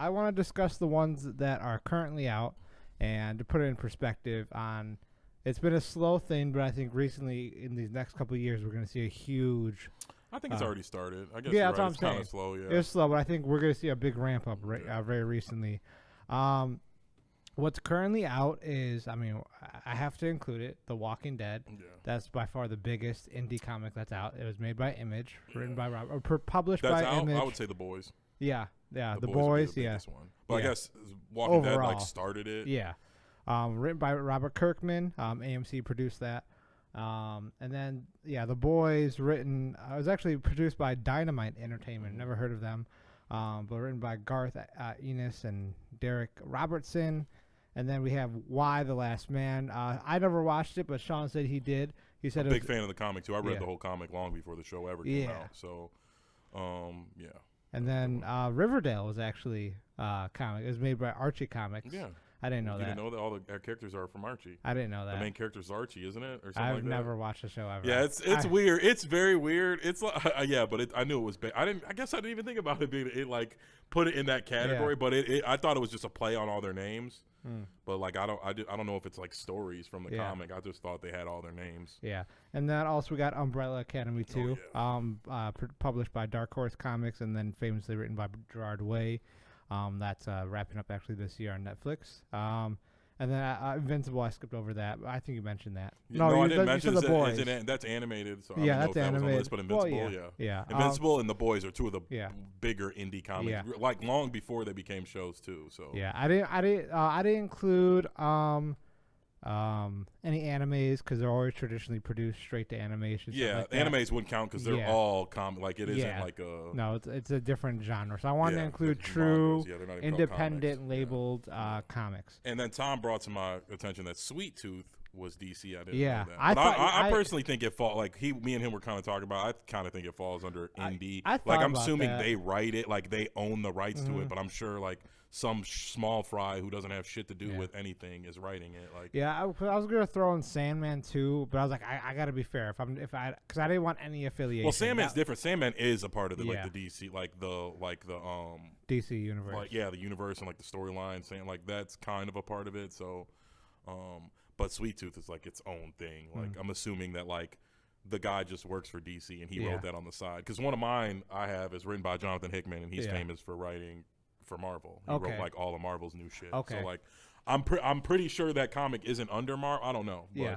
I want to discuss the ones that are currently out, and to put it in perspective on. It's been a slow thing, but I think recently in these next couple of years we're going to see a huge. I think it's already started. I guess Yeah, you're that's right. what I'm It's kind saying. of slow, yeah. It's slow, but I think we're going to see a big ramp up very recently. What's currently out is, I mean, I have to include it, The Walking Dead. Yeah. That's by far the biggest indie comic that's out. It was made by Image, written by Rob, or published That's by out. Image. I would say The Boys. Yeah, The Would Boys, be the yeah. biggest one. But I Yeah. guess Walking Dead Overall. like started it. Yeah. Written by Robert Kirkman. AMC produced that. And then, The Boys, written, it was actually produced by Dynamite Entertainment. Never heard of them. But written by Garth Ennis and Derek Robertson. And then we have Why the Last Man. I never watched it, but Sean said he did. He said I'm a big fan of the comic too. I read Yeah. the whole comic long before the show ever came Yeah. out. So, yeah. And then Riverdale was actually comic. It was made by Archie Comics. Yeah. I didn't know You that. didn't know that all the characters are from Archie. I didn't know that. The main character is Archie, isn't it, or something I've like that? never watched the show ever. Yeah, it's weird. It's very weird. It's like yeah, but I knew it was. I guess I didn't even think about it being it like put it in that category. Yeah. But I thought it was just a play on all their names. But like I don't know if it's like stories from the Yeah. comic. I just thought they had all their names. Yeah, and then also we got Umbrella Academy too, yeah. published by Dark Horse Comics, and then famously written by Gerard Way. That's wrapping up actually this year on Netflix. And then Invincible, I skipped over that. I think you mentioned that. No, I didn't mention The Boys. that's animated. So Yeah, I don't that's know if that was on the animated. list, but Invincible, Well, yeah. Invincible and The Boys are two of the Yeah. bigger indie comics, Yeah. like long before they became shows too. So Yeah, I didn't include any animes because they're always traditionally produced straight to animation. stuff yeah, like that. animes wouldn't count because they're Yeah. all comic. Like it isn't Yeah. like a No, it's a different genre. So I wanted to Yeah, include mangas. true, Yeah, they're not even called independent comics. labeled comics. And then Tom brought to my attention that Sweet Tooth was DC. I didn't Yeah, know that. I But thought- I I- personally think it falls like me and him were kind of talking about. I kind of think it falls under indie. I thought like I'm about assuming that. they write it, like they own the rights to it. But I'm sure like some small fry who doesn't have shit to do Yeah. with anything is writing it. Like Yeah, I was gonna throw in Sandman too, but I was like, I gotta be fair. Because I didn't want any affiliation. well, Sandman's That- different. Sandman is a part of the Yeah. like the DC, like the DC universe. like the universe and like the storyline. Saying like that's kind of a part of it. So, but Sweet Tooth is like its own thing. Like I'm assuming that like the guy just works for DC and he Yeah. wrote that on the side. Because one of mine I have is written by Jonathan Hickman and he's Yeah. famous for writing for Marvel. He Okay. wrote like all of Marvel's new shit. Okay. So like I'm pretty sure that comic isn't under Marvel. I don't know. But, Yeah.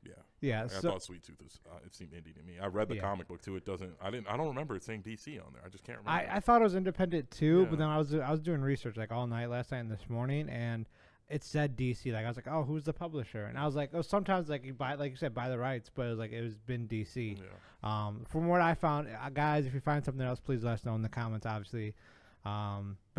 Yeah. Yeah. I So thought Sweet Tooth was it seemed indie to me. I read the Yeah. comic book too. It doesn't. I don't remember it saying DC on there. I just can't remember. I thought it was independent too, Yeah. but then I was doing research like all night last night and this morning, and it said DC. Like I was like, oh, who's the publisher? And I was like, oh, sometimes like you buy, like you said, buy the rights, but it was like it was been DC. Yeah. From what I found, guys, if you find something else, please let us know in the comments. Obviously, but